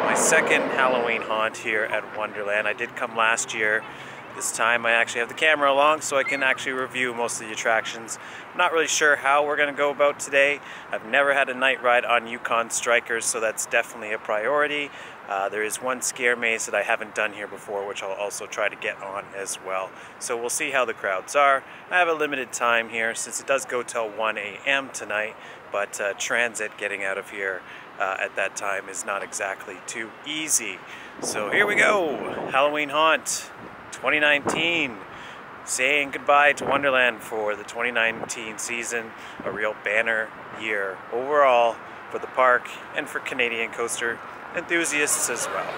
My second Halloween haunt here at Wonderland. I did come last year. This time I actually have the camera along so I can actually review most of the attractions. I'm not really sure how we're going to go about today. I've never had a night ride on Yukon Strikers, so that's definitely a priority. There is one scare maze that I haven't done here before, which I'll also try to get on as well. So we'll see how the crowds are. I have a limited time here since it does go till 1 a.m. tonight, but transit getting out of here at that time is not exactly too easy. So here we go, Halloween Haunt 2019, saying goodbye to Wonderland for the 2019 season. A real banner year overall for the park and for Canadian coaster enthusiasts as well.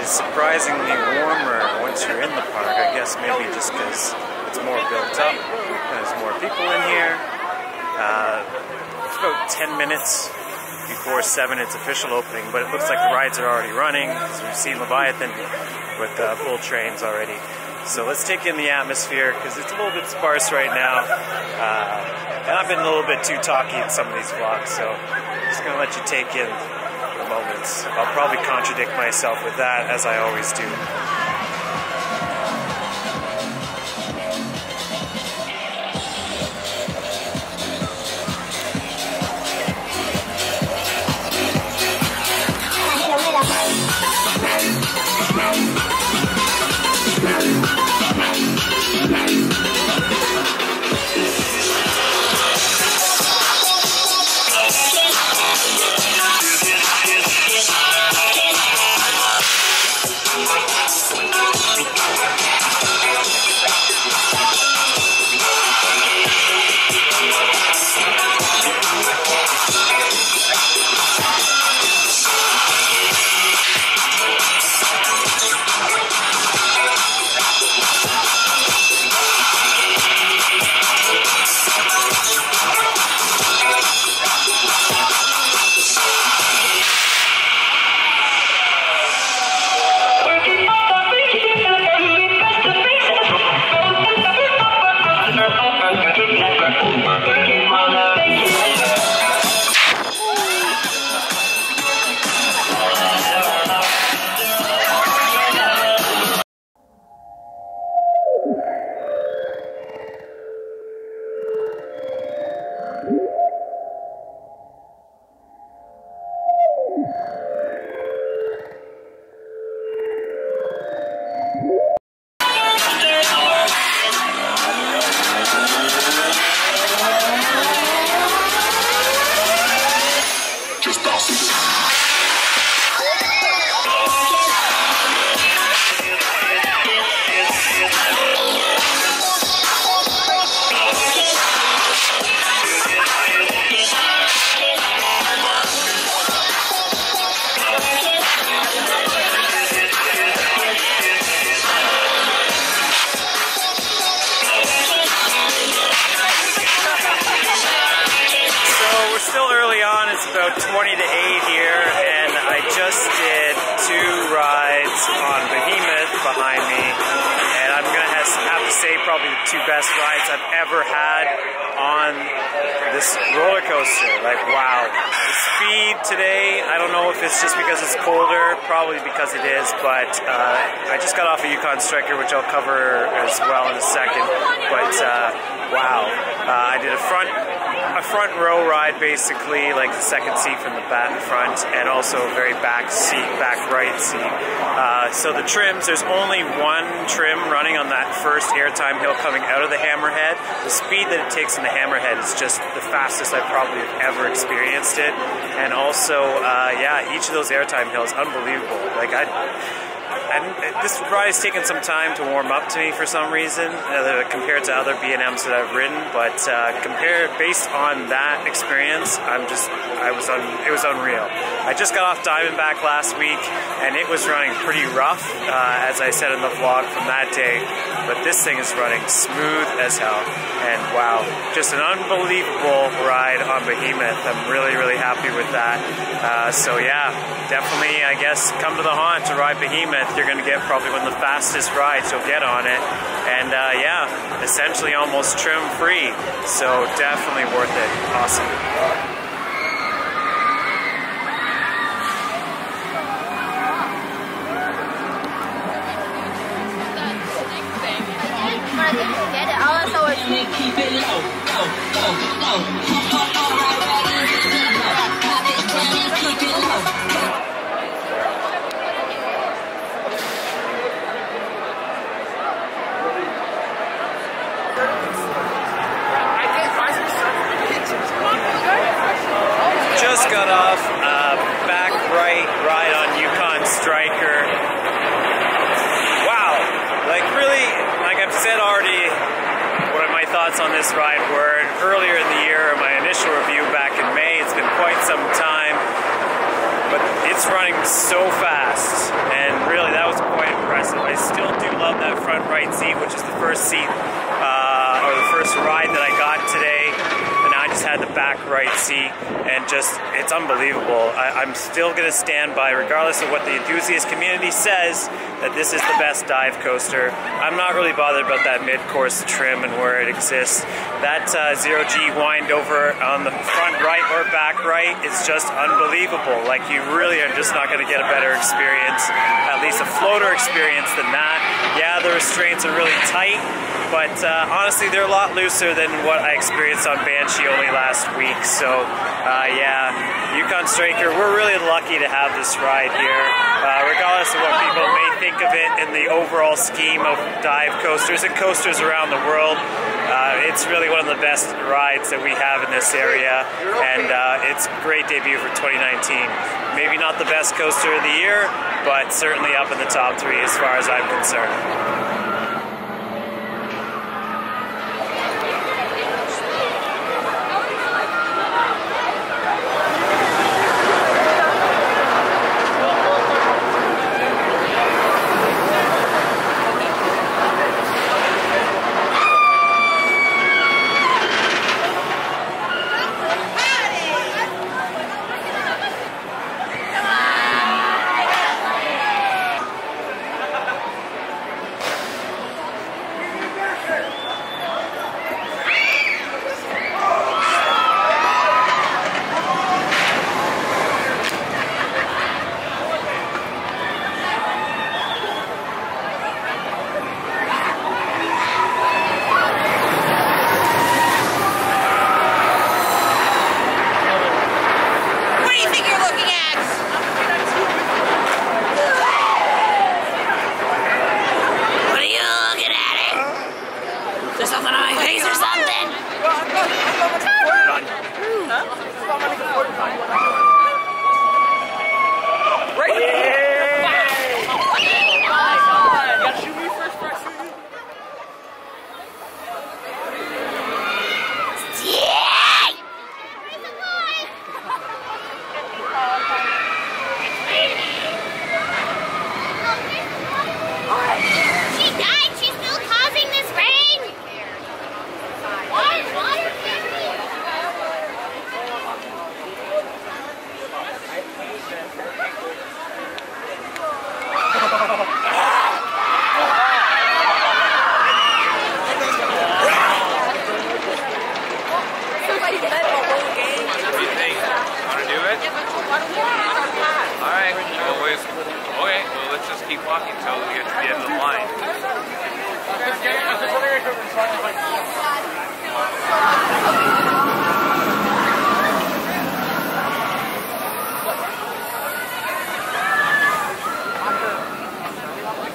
Surprisingly warmer once you're in the park. I guess maybe just because it's more built up. There's more people in here. It's about 10 minutes before 7 its official opening, but it looks like the rides are already running. So we've seen Leviathan with full trains already. So let's take in the atmosphere because it's a little bit sparse right now. And I've been a little bit too talky in some of these vlogs, so I'm just going to let you take in moments. I'll probably contradict myself with that, as I always do. about 20 to 8 here, and I just did 2 rides on Behemoth behind me, and I'm gonna have to say probably the 2 best rides I've ever had on this roller coaster. Like, wow. The speed today, I don't know if it's just because it's colder, probably because it is, but I just got off a Yukon Striker, which I'll cover as well in a second, but wow. I did a front row ride, basically, like the second seat from the back front, and also a very back right seat. So the trims, there's only 1 trim running on that first airtime hill coming out of the Hammerhead. The speed that it takes in the Hammerhead is just the fastest I probably have ever experienced it. And also, yeah, each of those airtime hills, unbelievable. Like, this ride has taken some time to warm up to me for some reason, compared to other B&Ms that I've ridden. But based on that experience, it was unreal. I just got off Diamondback last week, and it was running pretty rough, as I said in the vlog from that day. But this thing is running smooth as hell, and wow, just an unbelievable ride on Behemoth. I'm really, really happy with that. So yeah, definitely, I guess, come to the haunt to ride Behemoth. You're going to get probably one of the fastest rides, you'll get on it. And yeah, essentially almost trim free. So definitely worth it. Awesome. Just got off back right ride on Yukon Striker. Wow, like really, like I've said already, what my thoughts on this ride were. Earlier in the year, my initial review back in May, it's been quite some time, but it's running so fast, and really that was quite impressive. I still do love that front right seat, which is the first seat, or the first ride that I got today. I just had the back right seat, and just, it's unbelievable. I'm still going to stand by, regardless of what the enthusiast community says, that this is the best dive coaster. I'm not really bothered about that mid-course trim and where it exists. That 0G wind over on the front right or back right is just unbelievable. Like, you really are just not going to get a better experience, at least a floater experience, than that. Yeah, the restraints are really tight, but honestly, they're a lot looser than what I experienced on Banshee only last week. So yeah, Yukon Striker, we're really lucky to have this ride here. Regardless of what people may think of it in the overall scheme of dive coasters and coasters around the world, it's really one of the best rides that we have in this area, and it's a great debut for 2019. Maybe not the best coaster of the year, but certainly up in the top 3 as far as I'm concerned. walking until we get to the end of the line.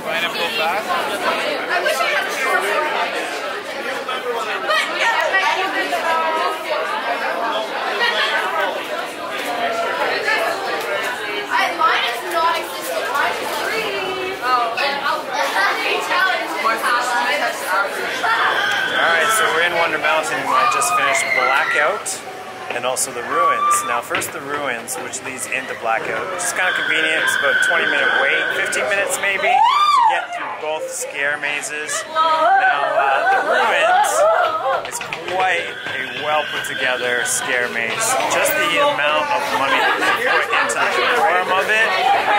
Line up real fast. I wish I had a short mine is non-existent. Mine is free. Oh. Alright, so we're in Wonder Mountain and I just finished Blackout and also the Ruins. Now first the Ruins, which leads into Blackout, which is kind of convenient. It's about a 20-minute wait, 15 minutes maybe, to get through both scare mazes. Now the Ruins is quite a well put together scare maze. Just the amount of money that they put into the form of it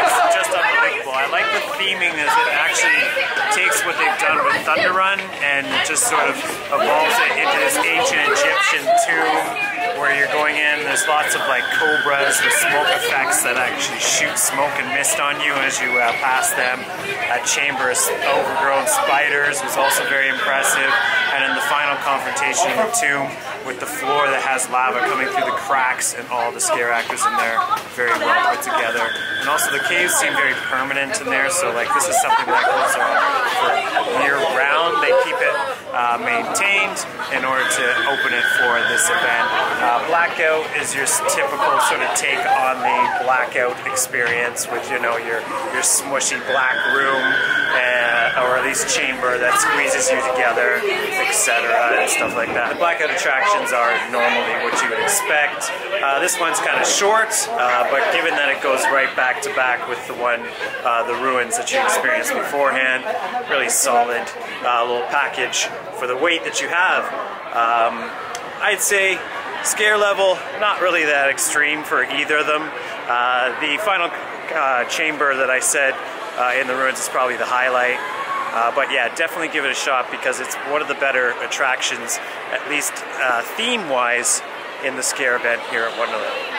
is just unbelievable. I like the theming as it actually takes what they've done with Thunder Run and just sort of evolves it into this ancient Egyptian tomb where you're going in. There's lots of like cobras with smoke effects that actually shoot smoke and mist on you as you pass them. That chamber of overgrown spiders was also very impressive. And then the final confrontation in the tomb with the floor that has lava coming through the cracks and all the scare actors in there, very well put together. And also the caves seem very permanent in there, so like this is something that goes on for year round. They keep it maintained in order to open it for this event. Blackout is your typical sort of take on the Blackout experience with, you know, your smushy black room or at least chamber that squeezes you together, etc. and stuff like that. The Blackout attractions are normally what you would expect. This one's kind of short, but given that it goes right back to back with the one, the Ruins that you experienced beforehand, really solid little package for the wait that you have. I'd say scare level, not really that extreme for either of them. The final chamber that I said in the Ruins is probably the highlight. But yeah, definitely give it a shot because it's one of the better attractions, at least theme-wise, in the scare event here at Wonderland.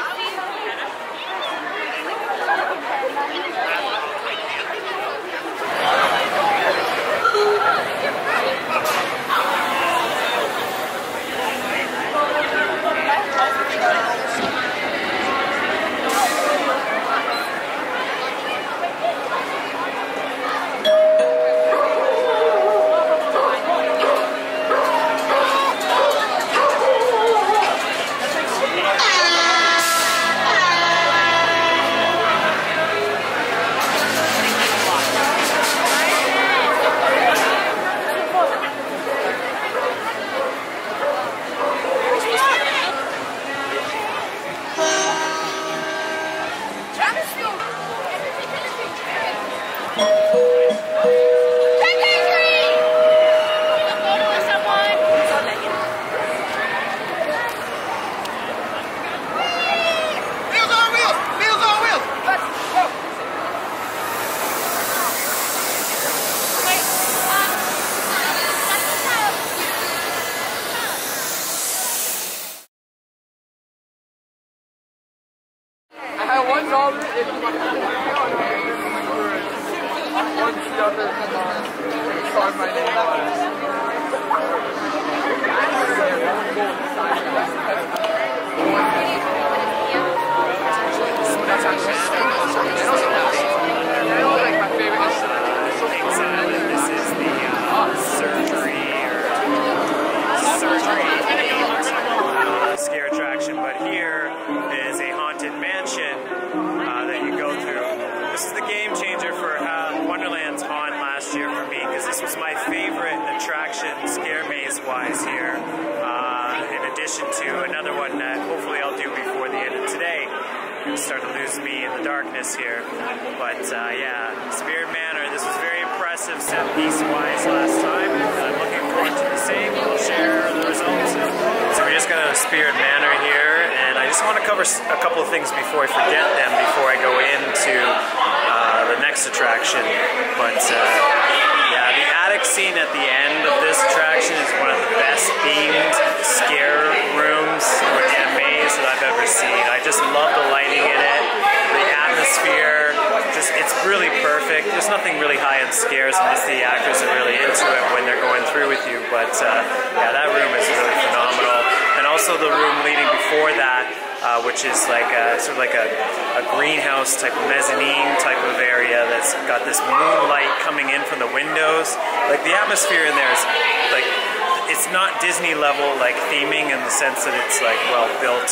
A couple of things before I forget them, before I go into the next attraction. But yeah, the attic scene at the end of this attraction is one of the best themed scare rooms or maze that I've ever seen. I just love the lighting in it, the atmosphere, just it's really perfect. There's nothing really but yeah, that room is really phenomenal. And also the room leading before that, which is like sort of like a greenhouse type mezzanine type of area that's got this moonlight coming in from the windows. Like the atmosphere in there is like, it's not Disney level like theming in the sense that it's like well built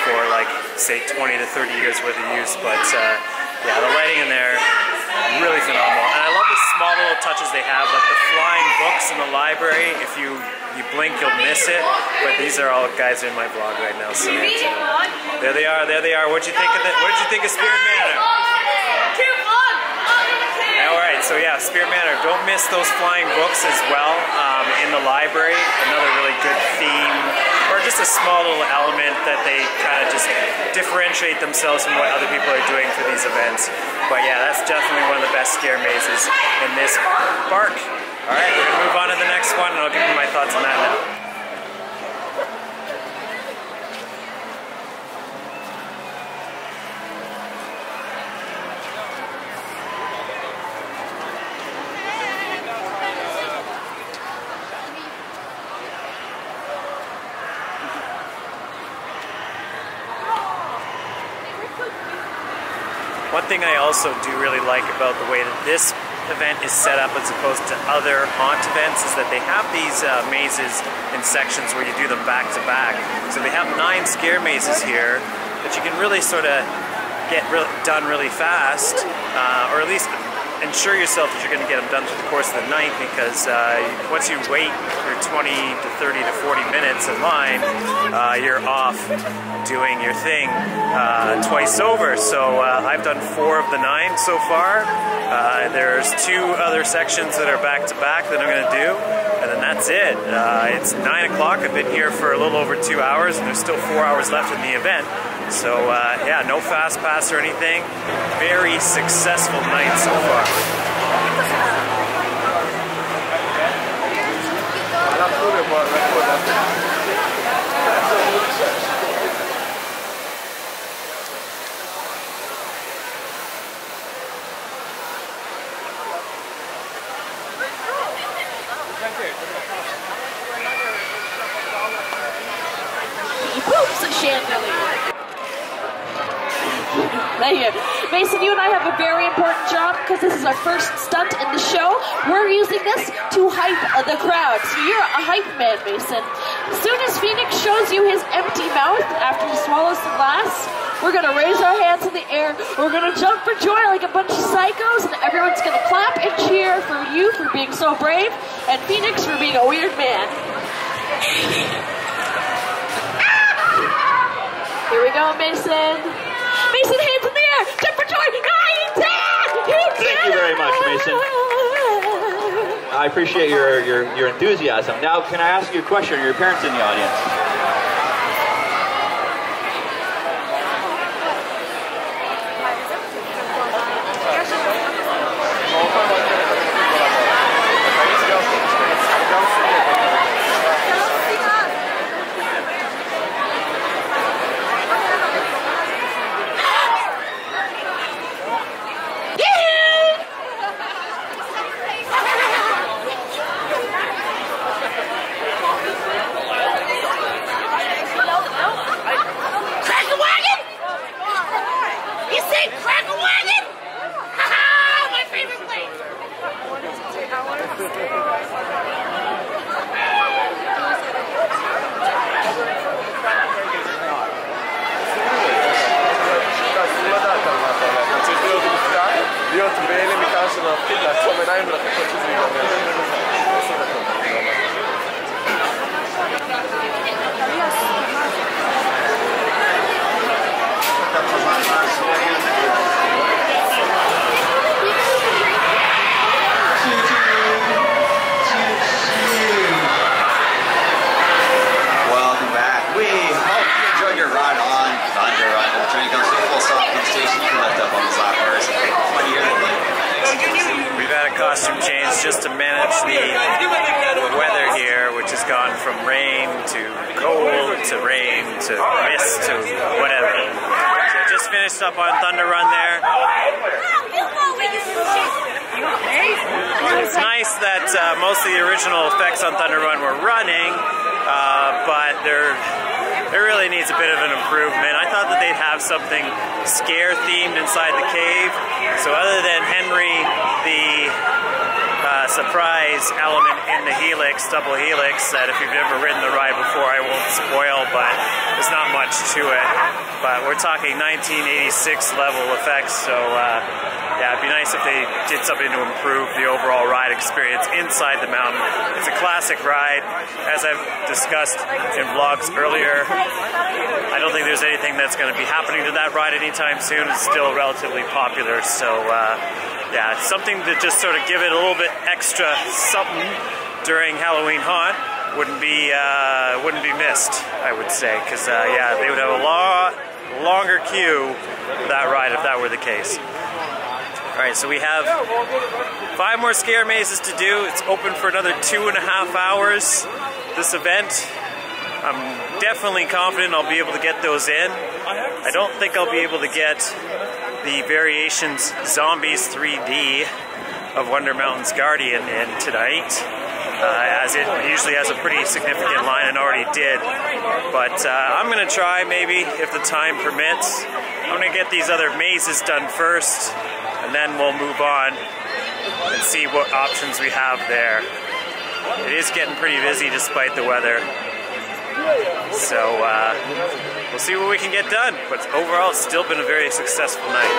for like say 20 to 30 years worth of use, but yeah, the lighting in there really phenomenal. And I love the small little touches they have, like the flying books in the library. If you blink, you'll miss it. But these are all guys in my vlog right now. So there they are. There they are. What'd you think of what did you think of Spirit Manor? All right. So yeah, Spirit Manor. Don't miss those flying books as well in the library. Another really good theme, or just a small little element that they kind of just differentiate themselves from what other people are doing for these events. But yeah, that's definitely one of the best scare mazes in this park. Alright, we're going to move on to the next one, and I'll give you my thoughts on that now. One thing I also do really like about the way that this event is set up as opposed to other haunt events is that they have these mazes in sections where you do them back to back. So they have 9 scare mazes here that you can really sort of get done really fast, or at least ensure yourself that you're going to get them done through the course of the night, because once you wait your 20 to 30 to 40 minutes in line, you're off doing your thing twice over. So I've done 4 of the 9 so far. There's 2 other sections that are back to back that I'm going to do, and then that's it. It's 9 o'clock. I've been here for a little over 2 hours, and there's still 4 hours left in the event. So yeah, no fast pass or anything. Very successful night so far. Poops a chandelier. Thank you. Mason, you and I have a very important job because this is our first stunt in the show. We're using this to hype the crowd. So you're a hype man, Mason. As soon as Phoenix shows you his empty mouth after he swallows the glass, we're going to raise our hands in the air. We're going to jump for joy like a bunch of psychos, and everyone's going to clap and cheer for you for being so brave, and Phoenix for being a weird man. Here we go, Mason. Mason, hands in the air! Jump for joy! He did! Thank you very much, Mason. I appreciate your enthusiasm. Now, can I ask you a question? Are your parents in the audience? להיות בהלם מכמה שנפחיד, לעצום עיניים ולחכות שזה ייגמר. Welcome back. We hope you enjoyed your ride on Wonderland. The train comes to a full stop at the station. You can lift up on the slappers. We've had a costume change just to manage the weather here, which has gone from rain to cold to rain to mist to whatever. So just finished up on Thunder Run there. It's nice that most of the original effects on Thunder Run were running, but there really needs a bit of an improvement. I thought that they'd have something scare themed inside the cave. So other than Henry, the surprise element in the helix, double helix, that if you've never ridden the ride before, I won't spoil, but there's not much to it. But we're talking 1986 level effects, so yeah, it'd be nice if they did something to improve the overall ride experience inside the mountain. It's a classic ride, as I've discussed in vlogs earlier. I don't think there's anything that's going to be happening to that ride anytime soon. It's still relatively popular, so yeah, it's something to just sort of give it a little bit extra something during Halloween Haunt wouldn't be missed, I would say, because yeah, they would have a lot longer queue for that ride if that were the case. All right, so we have 5 more scare mazes to do. It's open for another 2.5 hours, this event. I'm definitely confident I'll be able to get those in. I don't think I'll be able to get the Variations Zombies 3D of Wonder Mountain's Guardian in tonight, as it usually has a pretty significant line and already did. But I'm going to try, maybe, if the time permits. I'm going to get these other mazes done first, and then we'll move on and see what options we have there. It is getting pretty busy despite the weather. So we'll see what we can get done, but overall it's still been a very successful night.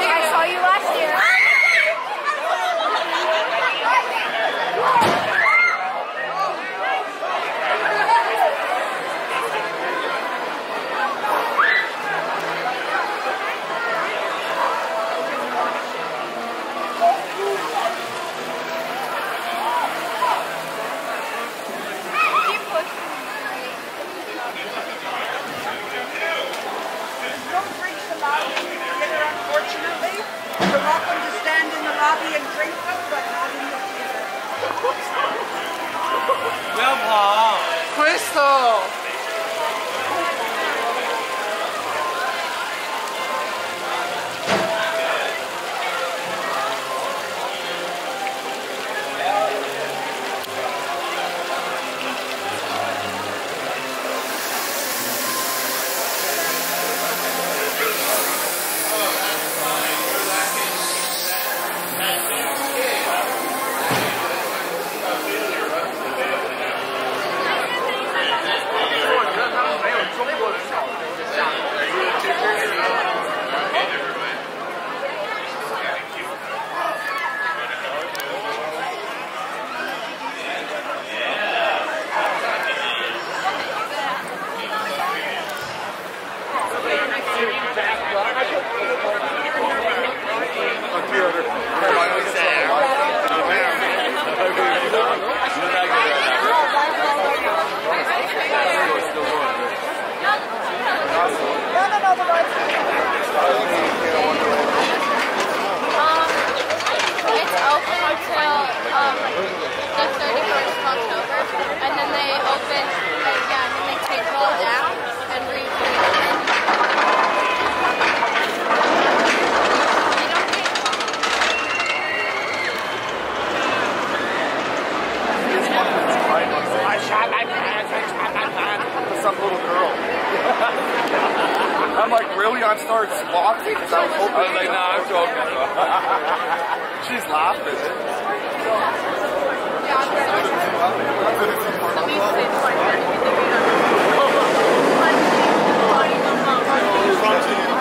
I saw you last year. Questo! open until the 31st of October, and then they open again, and they take it all down and reopen. Some little girl. I'm like, really? On started walking? Because I was hoping. I was like, nah, I'm joking. She's laughing.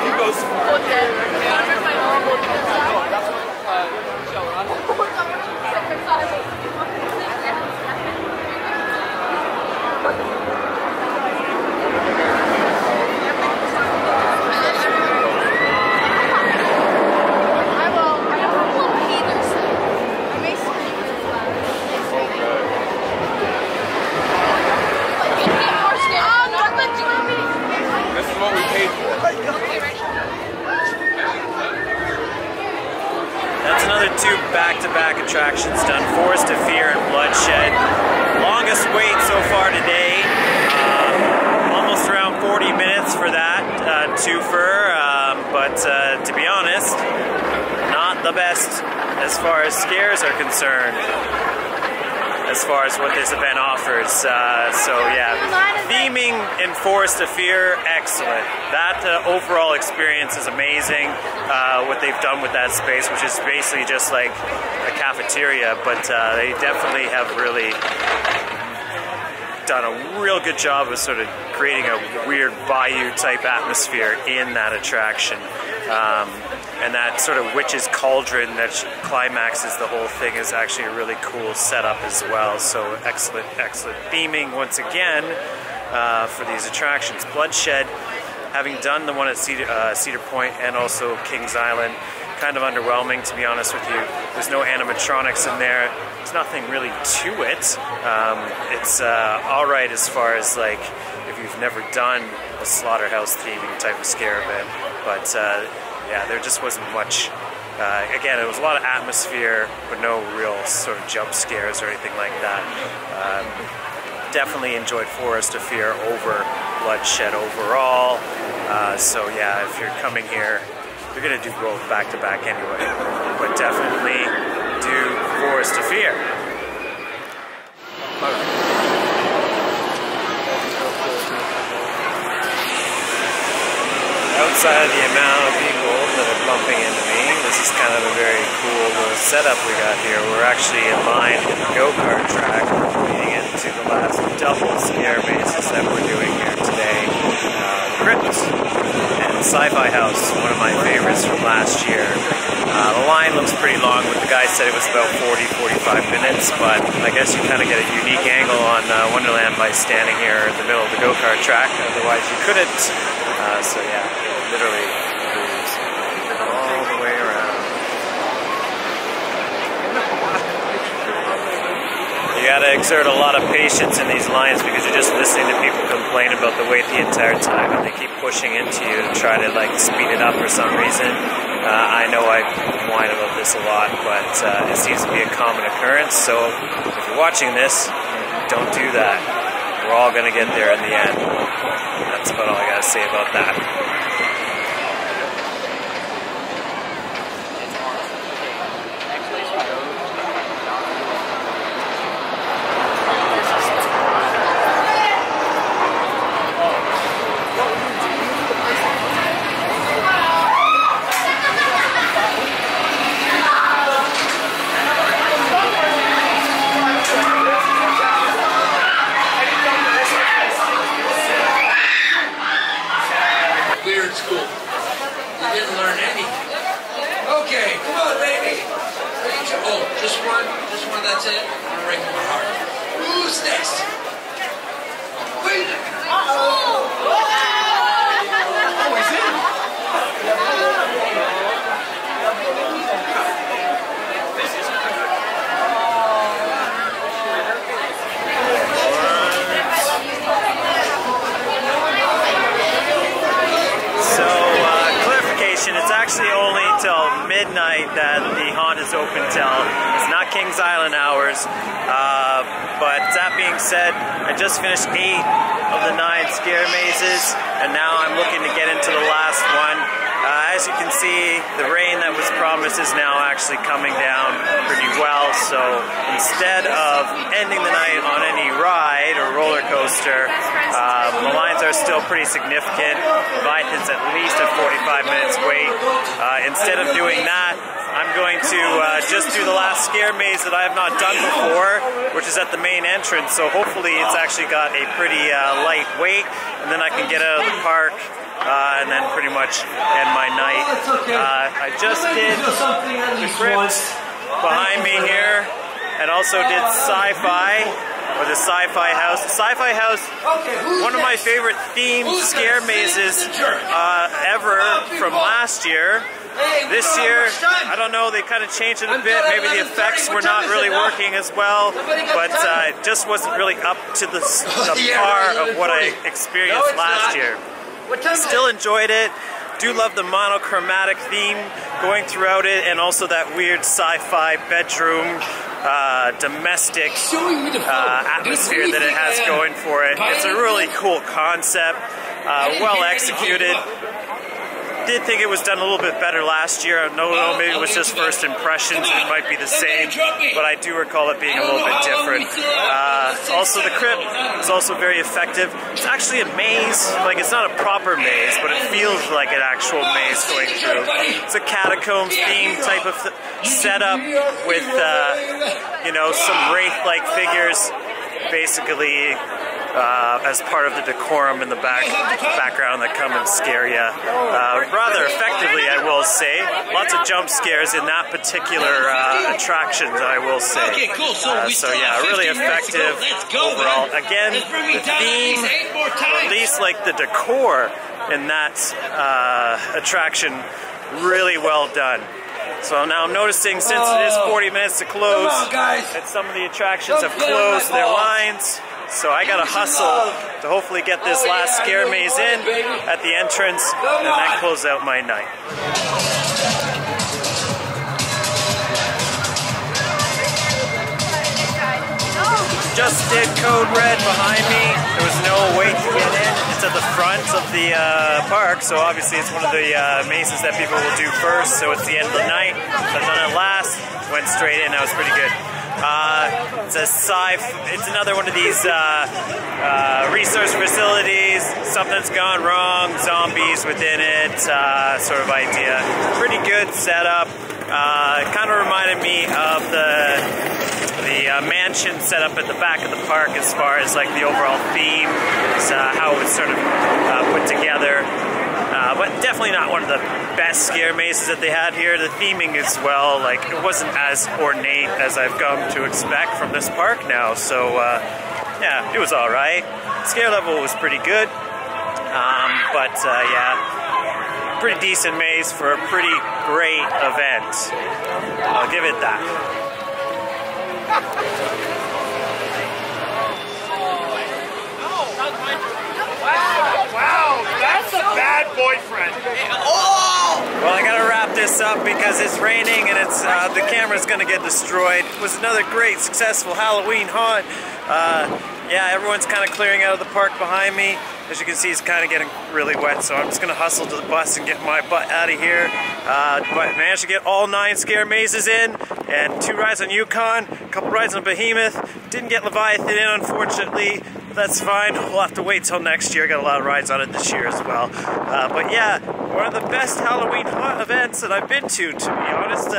He goes, That's another 2 back-to-back attractions done. Forest of Fear and Bloodshed. Longest wait so far today. Almost around 40 minutes for that twofer. But to be honest, not the best as far as scares are concerned. As far as what this event offers. So yeah, theming in Forest of Fear, excellent. That overall experience is amazing. What they've done with that space, which is basically just like a cafeteria, but they definitely have really done a real good job of sort of creating a weird bayou type atmosphere in that attraction. And that sort of witch's cauldron that climaxes the whole thing is actually a really cool setup as well. So excellent, excellent theming once again for these attractions. Bloodshed, having done the one at Cedar Point and also Kings Island, kind of underwhelming, to be honest with you. There's no animatronics in there. There's nothing really to it. It's all right as far as like if you've never done a slaughterhouse theming type of scare event, but yeah, there just wasn't much. Again, it was a lot of atmosphere, but no real sort of jump scares or anything like that. Definitely enjoyed Forest of Fear over Bloodshed overall. So yeah, if you're coming here, you're gonna do both back to back anyway. But definitely do Forest of Fear. Outside of the amount of people that are bumping into me, this is kind of a very cool little setup we got here. We're actually in line in the go-kart track, leading into the last double scare bases that we're doing here today. Crypt and Sci-Fi House, one of my favorites from last year. The line looks pretty long, but the guy said it was about 40-45 minutes, but I guess you kind of get a unique angle on Wonderland by standing here in the middle of the go-kart track, otherwise you couldn't. So yeah, it literally moves all the way around. You gotta exert a lot of patience in these lines because you're just listening to people complain about the wait the entire time, and they keep pushing into you to try to like speed it up for some reason. I know I whine about this a lot, but it seems to be a common occurrence, so if you're watching this, don't do that. We're all gonna get there in the end. That's about all I gotta say about that. That's it. I'm gonna break my heart. Who's next? Wait a minute. Oh, he's in. So, clarification, it's actually only till midnight that the Haunt is open till. It's not Kings Island hours. But that being said, I just finished 8 of the 9 scare mazes, and now I'm looking to get into the last one. As you can see, the rain that was promised is now actually coming down pretty well, so instead of ending the night on any ride or roller coaster, the lines are still pretty significant. Leviathan's at least a 45 minutes wait. Instead of doing that, I'm going to just do the last scare maze that I have not done before, which is at the main entrance, so hopefully it's actually got a pretty light wait, and then I can get out of the park and then pretty much end my night. I just did the crypt behind me here, and also did Sci-Fi, or the Sci-Fi House. The Sci-Fi House, one of my favorite themed scare mazes ever from last year. This year, I don't know, they kind of changed it a bit. Maybe the effects were not really working as well, but it just wasn't really up to the par of what I experienced last year. Still enjoyed it. Do love the monochromatic theme going throughout it, and also that weird sci-fi bedroom, domestic atmosphere that it has going for it. It's a really cool concept, well executed. Did think it was done a little bit better last year. I don't know, maybe it was just first impressions, it might be the same, but I do recall it being a little bit different. Also, the crypt is also very effective. It's actually a maze, like it's not a proper maze, but it feels like an actual maze going through. It's a catacombs theme type of setup with, you know, some wraith-like figures, basically, as part of the decorum in the background that come and scare you. Rather effectively, I will say. Lots of jump scares in that particular attraction, I will say. So yeah, really effective overall. Again, the theme, or at least like the decor in that attraction, really well done. So now I'm noticing, since it is 40 minutes to close, that some of the attractions have closed their lines. So I gotta hustle to hopefully get this last scare maze in at the entrance, and then close out my night. Just did Code Red behind me. There was no wait to get in. It's at the front of the park, so obviously it's one of the mazes that people will do first, so it's the end of the night. I've done it last, went straight in, that was pretty good. It's another one of these research facilities. Something's gone wrong, zombies within it, sort of idea. Pretty good setup. Kind of reminded me of the mansion setup at the back of the park, as far as like the overall theme, how it was sort of put together. But definitely not one of the best scare mazes that they had here. The theming as well, like it wasn't as ornate as I've come to expect from this park now. So yeah, it was all right. Scare level was pretty good, but yeah, pretty decent maze for a pretty great event. I'll give it that. Wow, that's a bad boyfriend. Well, I gotta wrap this up because it's raining and it's the camera's gonna get destroyed. It was another great, successful Halloween haunt. Yeah, everyone's kind of clearing out of the park behind me. As you can see, it's kind of getting really wet, so I'm just gonna hustle to the bus and get my butt out of here. But managed to get all 9 scare mazes in, and 2 rides on Yukon, a couple rides on Behemoth. Didn't get Leviathan in, unfortunately. That's fine. We'll have to wait till next year. Got a lot of rides on it this year as well. But yeah, one of the best Halloween haunt events that I've been to be honest.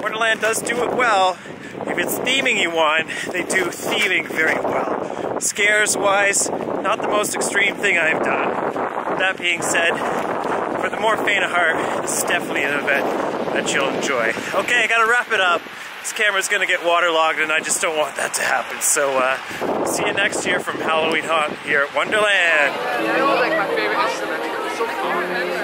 Wonderland does do it well. If it's theming you want, they do theming very well. Scares-wise, not the most extreme thing I've done. That being said, for the more faint of heart, this is definitely an event that you'll enjoy. Okay, I gotta wrap it up. This camera's gonna get waterlogged and I just don't want that to happen. So, see you next year from Halloween Haunt here at Wonderland. You know, like my favorite instrument. It's so cool.